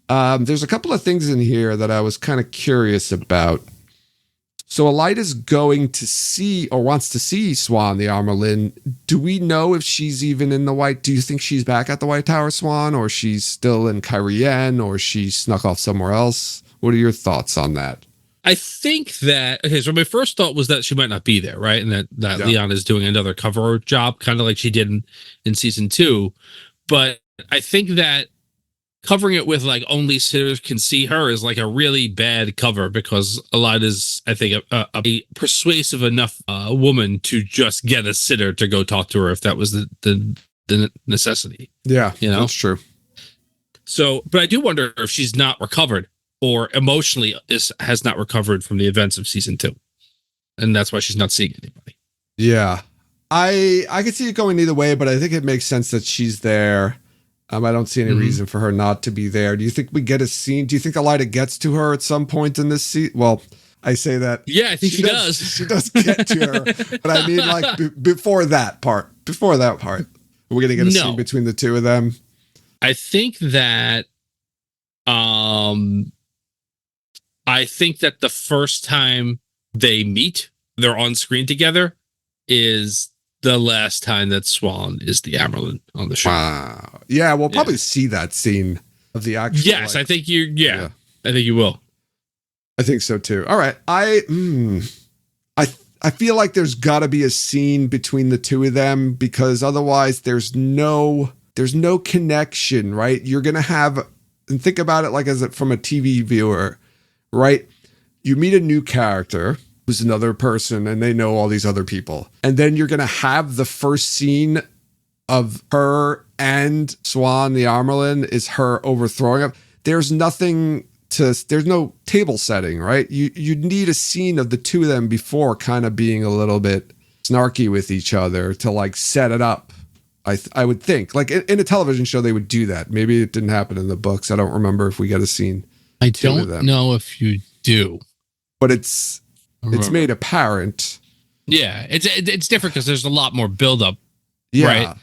There's a couple of things in here that I was kind of curious about. So Elaida's going to see or wants to see Siuan the Armerlin. Do we know if she's even in the White? Do you think she's back at the White Tower, Siuan, or she's still in Cairhien, or she snuck off somewhere else? What are your thoughts on that? I think that, okay, so my first thought was that she might not be there, right? And that Leon is doing another cover job, kind of like she did in season 2. But I think that covering it with like only sitters can see her is like a really bad cover, because Elaida's, I think, a persuasive enough woman to just get a sitter to go talk to her if that was the necessity. Yeah, that's true. So, but I do wonder if she's not recovered, or emotionally has not recovered from the events of season 2, and that's why she's not seeing anybody. Yeah, I could see it going either way, but I think it makes sense that she's there. I don't see any reason for her not to be there. Do you think we get a scene? Do you think Elaida gets to her at some point in this season? Well, I say that. Yeah, I think she does. She does get to her, but I mean, like before that part. We're going to get a scene between the two of them. I think that. I think that the first time they meet, they're on screen together, is the last time that Siuan is the Amyrlin on the show. Wow. Yeah, we'll probably see that scene of the actual. Yes, I think you. Yeah, I think you will. I think so too. All right, I feel like there's got to be a scene between the two of them, because otherwise there's no connection, right? You're gonna have, and think about it like from a TV viewer, right? You meet a new character who's another person, and they know all these other people. And then you're going to have the first scene of her and Siuan the Armerlin is her overthrowing him. There's no table setting, right? You need a scene of the two of them before kind of being a little bit snarky with each other to like set it up. I would think, like in a television show, they would do that. Maybe it didn't happen in the books. I don't remember if we get a scene. I don't know if you do, but it's made apparent. Yeah, it's different because there's a lot more buildup, right?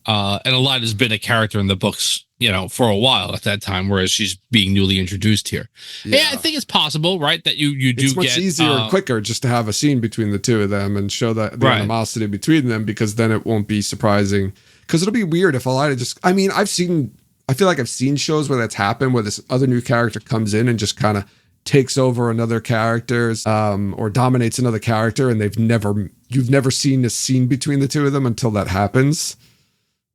And Elaida's been a character in the books, for a while at that time, whereas she's being newly introduced here. Yeah, I think it's possible, right, that you do. It's much easier and quicker just to have a scene between the two of them and show the animosity between them, because then it won't be surprising. Because it'll be weird if Elaida just. I mean, I feel like I've seen shows where that's happened, where this other new character comes in and just kind of takes over another character's or dominates another character, and you've never seen a scene between the two of them until that happens.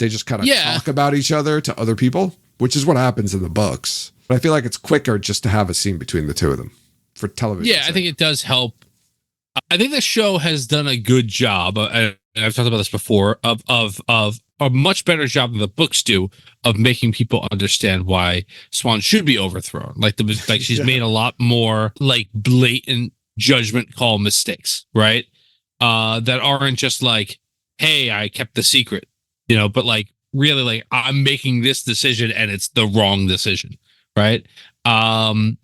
They just kind of talk about each other to other people, which is what happens in the books. But I feel like it's quicker just to have a scene between the two of them for television. Yeah, I think it does help. I think the show has done a good job. I've talked about this before of a much better job than the books do of making people understand why Siuan should be overthrown. Like she's made a lot more like blatant judgment call mistakes, right? That aren't just like, hey, I kept the secret, but like really like I'm making this decision and it's the wrong decision, right? And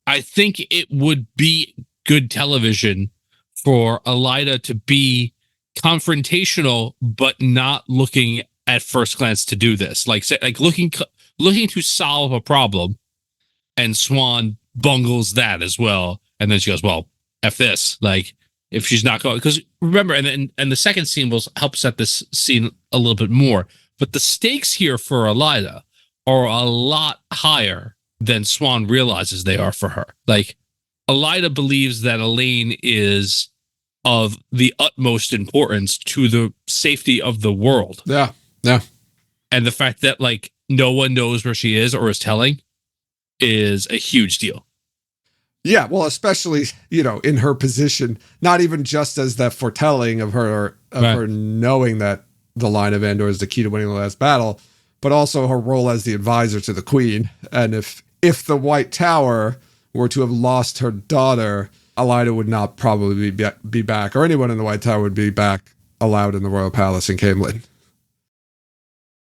I think it would be good television for Elaida to be confrontational, but not looking at first glance to do this. Like looking to solve a problem, and Siuan bungles that as well. And then she goes, "Well, F this." Like if she's not going, because remember, and the second scene will help set this scene a little bit more. But the stakes here for Elaida are a lot higher than Siuan realizes they are for her. Like Elaida believes that Elaine is of the utmost importance to the safety of the world. Yeah. And the fact that like no one knows where she is or is telling is a huge deal. Yeah, well, especially, in her position, not even just as that foretelling of her knowing that the line of Andor is the key to winning the last battle, but also her role as the advisor to the Queen. And if the White Tower were to have lost her daughter, Elaida would not probably be back, or anyone in the White Tower would be back allowed in the Royal Palace in Camelin.